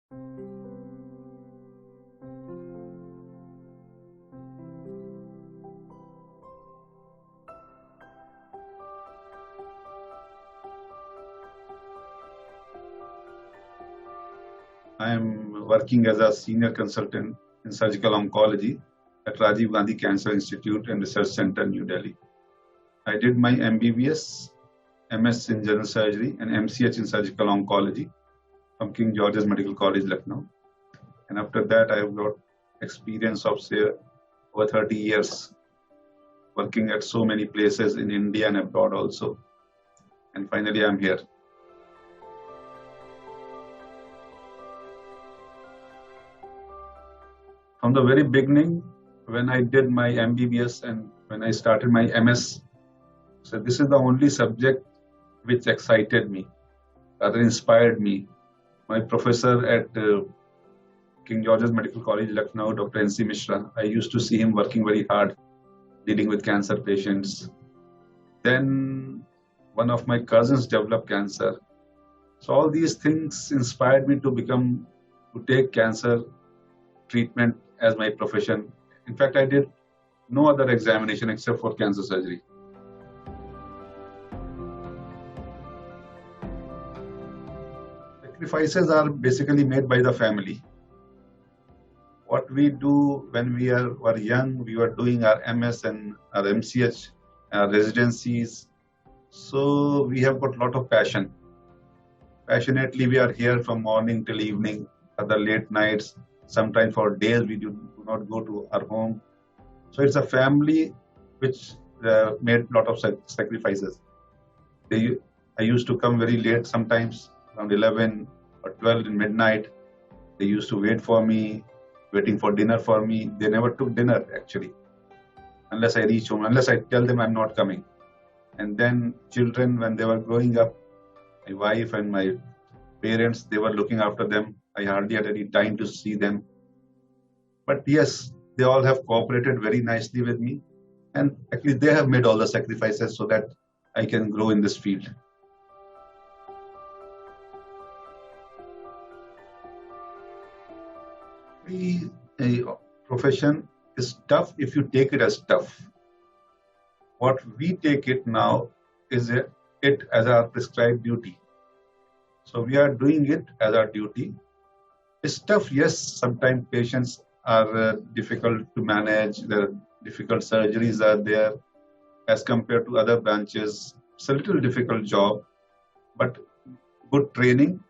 I am working as a senior consultant in surgical oncology at Rajiv Gandhi Cancer Institute and Research Center, New Delhi. I did my MBBS, MS in general surgery, and MCH in surgical oncology from King George's Medical College, Lucknow. And after that, I have got experience of, say, over 30 years working at so many places in India and abroad also. And finally, I'm here. From the very beginning, when I did my MBBS and when I started my MS, so this is the only subject which excited me, rather inspired me. My professor at King George's Medical College, Lucknow, Dr. N.C. Mishra, I used to see him working very hard, dealing with cancer patients. Then one of my cousins developed cancer. So all these things inspired me to take cancer treatment as my profession. In fact, I did no other examination except for cancer surgery. Sacrifices are basically made by the family. What we do when we were young, we were doing our MS and our MCH, our residencies. So we have got a lot of passion. Passionately, we are here from morning till evening, other late nights. Sometimes for days we do not go to our home. So it's a family which made a lot of sacrifices. I used to come very late sometimes, around 11 or 12 in midnight. They used to wait for me, waiting for dinner for me. They never took dinner actually, unless I reach home, unless I tell them I'm not coming. And then children, when they were growing up, my wife and my parents, they were looking after them. I hardly had any time to see them. But yes, they all have cooperated very nicely with me. And actually, they have made all the sacrifices so that I can grow in this field. The profession is tough if you take it as tough. What we take it now is it as our prescribed duty. So we are doing it as our duty. It's tough, yes. Sometimes patients are difficult to manage. There difficult surgeries are there as compared to other branches. It's a little difficult job, but good training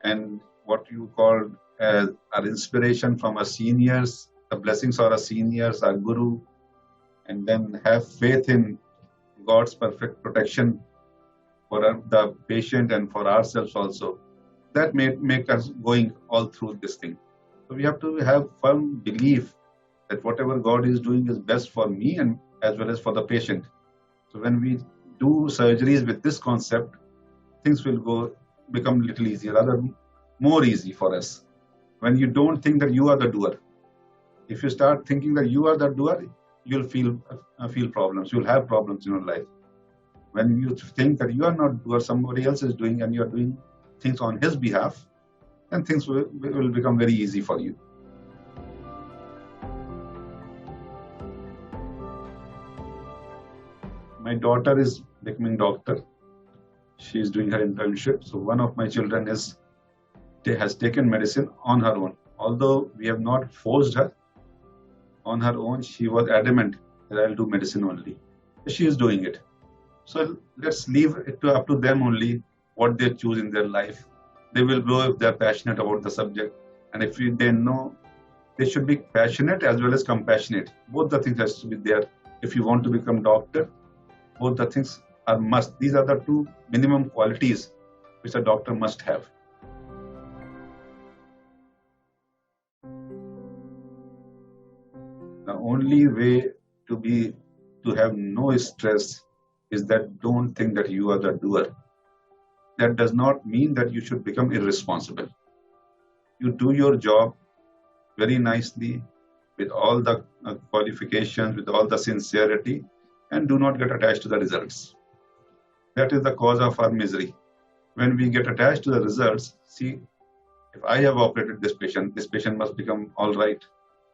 and what you call as our inspiration from our seniors, the blessings of our seniors, our guru, and then have faith in God's perfect protection for the patient and for ourselves also. That may make us going all through this thing. So we have to have firm belief that whatever God is doing is best for me and as well as for the patient. So when we do surgeries with this concept, things will become a little easier, rather more easy for us. When you don't think that you are the doer. If you start thinking that you are the doer, you'll feel problems. You'll have problems in your life. When you think that you are not doer, somebody else is doing, and you are doing things on his behalf, then things will become very easy for you. My daughter is becoming doctor. She is doing her internship. So one of my children has taken medicine on her own. Although we have not forced her, on her own, she was adamant that I'll do medicine only. She is doing it. So let's leave it up to them only what they choose in their life. They will grow if they're passionate about the subject. And if they know, they should be passionate as well as compassionate. Both the things has to be there. If you want to become doctor, both the things are must. These are the two minimum qualities which a doctor must have. The only way to have no stress is that don't think that you are the doer. That does not mean that you should become irresponsible. You do your job very nicely with all the qualifications, with all the sincerity, and do not get attached to the results. That is the cause of our misery. When we get attached to the results, see, If I have operated this patient must become all right.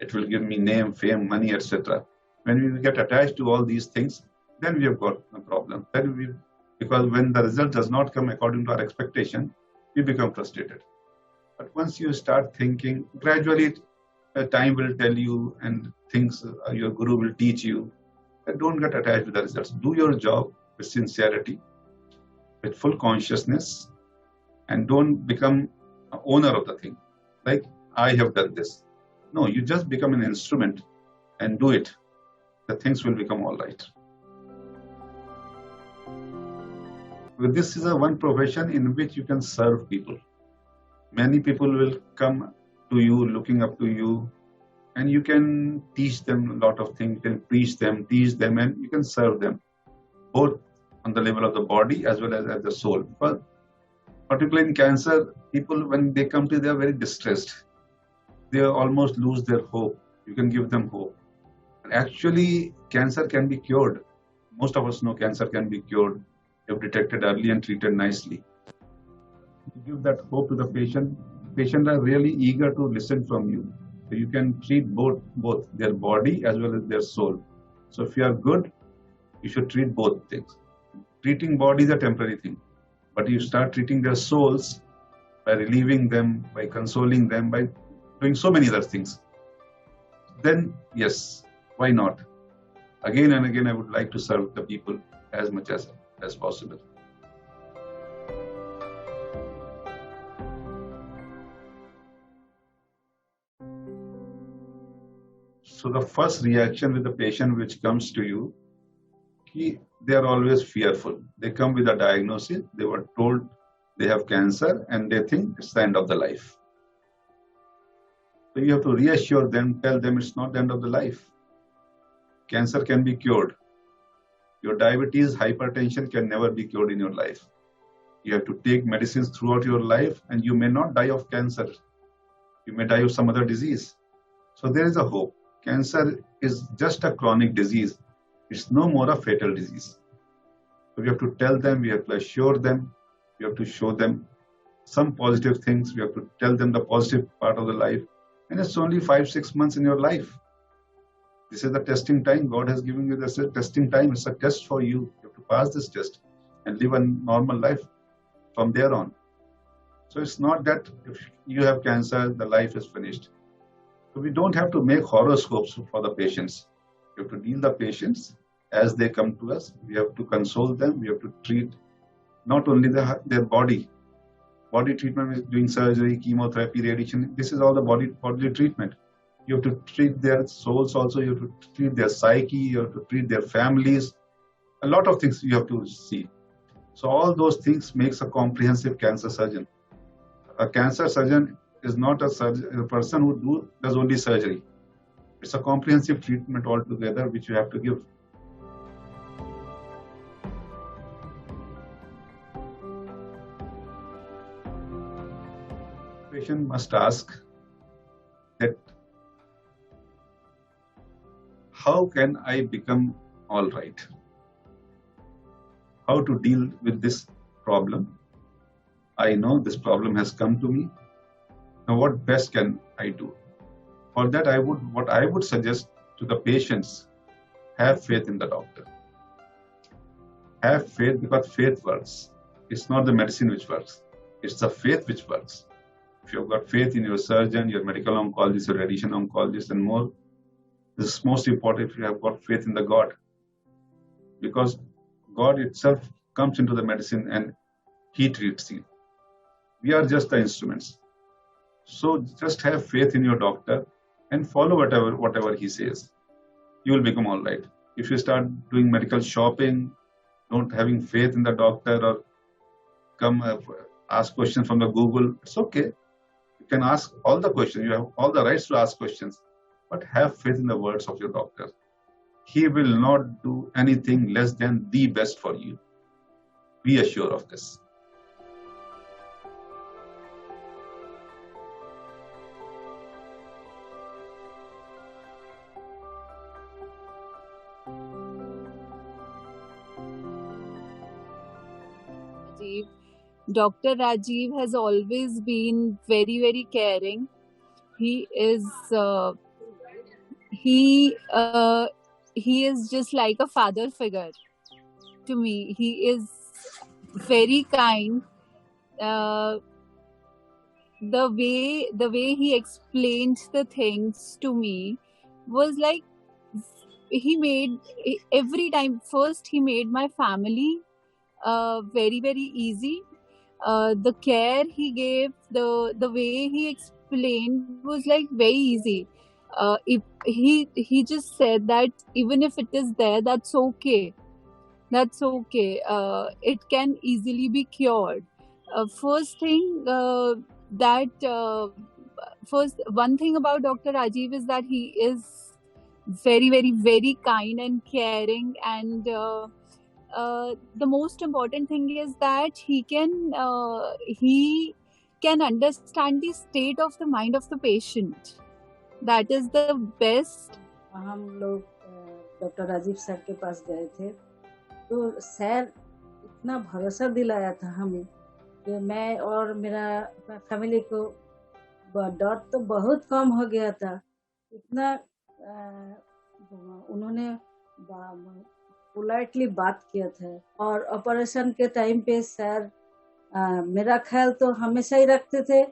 It will give me name, fame, money, etc. When we get attached to all these things, then we have got a problem. Because when the result does not come according to our expectation, we become frustrated. But once you start thinking, gradually time will tell you and things your guru will teach you. Don't get attached with the results. Do your job with sincerity, with full consciousness, and don't become an owner of the thing. Like, I have done this. No, you just become an instrument and do it. The things will become all right. This is a one profession in which you can serve people. Many people will come to you, looking up to you, and you can teach them a lot of things. You can preach them, teach them, and you can serve them, both on the level of the body as well as the soul. But particularly in cancer, people, when they come to you, they are very distressed. They almost lose their hope. You can give them hope. Actually, cancer can be cured. Most of us know cancer can be cured if detected early and treated nicely. To give that hope to the patient, patients are really eager to listen from you. So you can treat both their body as well as their soul. So if you are good, you should treat both things. Treating body is a temporary thing, but you start treating their souls by relieving them, by consoling them, by doing so many other things. Then yes, why not? Again and again, I would like to serve the people as much as possible. So the first reaction with the patient which comes to you, they are always fearful. They come with a diagnosis. They were told they have cancer and they think it's the end of the life. So you have to reassure them, tell them it's not the end of the life. Cancer can be cured. Your diabetes, hypertension can never be cured in your life. You have to take medicines throughout your life and you may not die of cancer. You may die of some other disease. So there is a hope. Cancer is just a chronic disease. It's no more a fatal disease. So we have to tell them, we have to assure them, we have to show them some positive things, we have to tell them the positive part of the life. And it's only 5-6 months in your life. This is the testing time. God has given you this testing time. It's a test for you. You have to pass this test and live a normal life from there on. So it's not that if you have cancer, the life is finished. So we don't have to make horoscopes for the patients. We have to deal the patients as they come to us. We have to console them. We have to treat not only their body. Body treatment is doing surgery, chemotherapy, radiation. This is all the bodily treatment. You have to treat their souls also. You have to treat their psyche. You have to treat their families. A lot of things you have to see. So all those things makes a comprehensive cancer surgeon. A cancer surgeon is not a person who does only surgery. It's a comprehensive treatment altogether which you have to give. The patient must ask that, how can I become all right? How to deal with this problem? I know this problem has come to me. Now what best can I do? For that, what I would suggest to the patients, have faith in the doctor. Have faith, because faith works. It's not the medicine which works. It's the faith which works. If you've got faith in your surgeon, your medical oncologist, your radiation oncologist, and more, this is most important if you have got faith in the God. Because God itself comes into the medicine and He treats you. We are just the instruments. So just have faith in your doctor and follow whatever he says. You will become all right. If you start doing medical shopping, don't having faith in the doctor, or come ask questions from the Google, it's okay. You can ask all the questions. You have all the rights to ask questions, but have faith in the words of your doctor. He will not do anything less than the best for you. Be assured of this. Dr. Rajiv has always been very, very caring. He is uh, he uh, he is just like a father figure to me. He is very kind. Uh, the way he explained the things to me was like he made every time. First, he made my family very, very easy. The care he gave, the way he explained was like very easy. If he just said that even if it is there, that's okay. That's okay. It can easily be cured. First thing that first one thing about Dr. Rajiv is that he is very, very, very kind and caring, and the most important thing is that he can understand the state of the mind of the patient. That is the best. हम लोग doctor Rajiv sir के पास गए थे, तो sir इतना भरोसा दिलाया था हमें कि मैं और मेरा फैमिली को डर तो बहुत कम हो गया था। इतना उन्होंने पोलाइटली बात किया था। और ऑपरेशन के टाइम पे सर मेरा ख्याल तो हमेशा ही रखते थे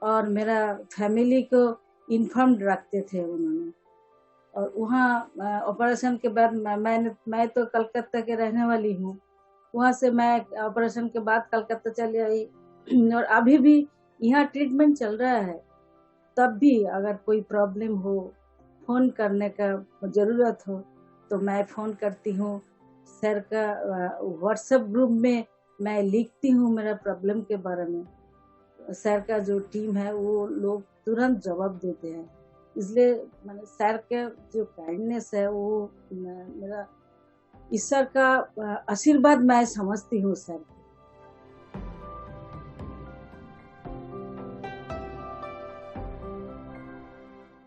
और मेरा फैमिली को इन्फॉर्म्ड रखते थे उन्होंने। और वहाँ ऑपरेशन के बाद मैं तो कलकत्ता के रहने वाली हूँ। वहाँ से मैं ऑपरेशन के बाद कलकत्ता चली आई और अभी भी यहाँ ट्रीटमेंट चल रहा है। तब भी अगर कोई प्रॉब्लम हो, फोन करने का जरूरत हो तो मैं फोन करती हूँ। सर का व्हाट्सएप ग्रुप में मैं लिखती हूँ मेरा प्रॉब्लम के बारे में। सर का जो टीम है वो लोग तुरंत जवाब देते हैं। इसलिए मैंने सर का जो काइंडनेस है वो मेरा ईश्वर का आशीर्वाद मैं समझती हूँ सर।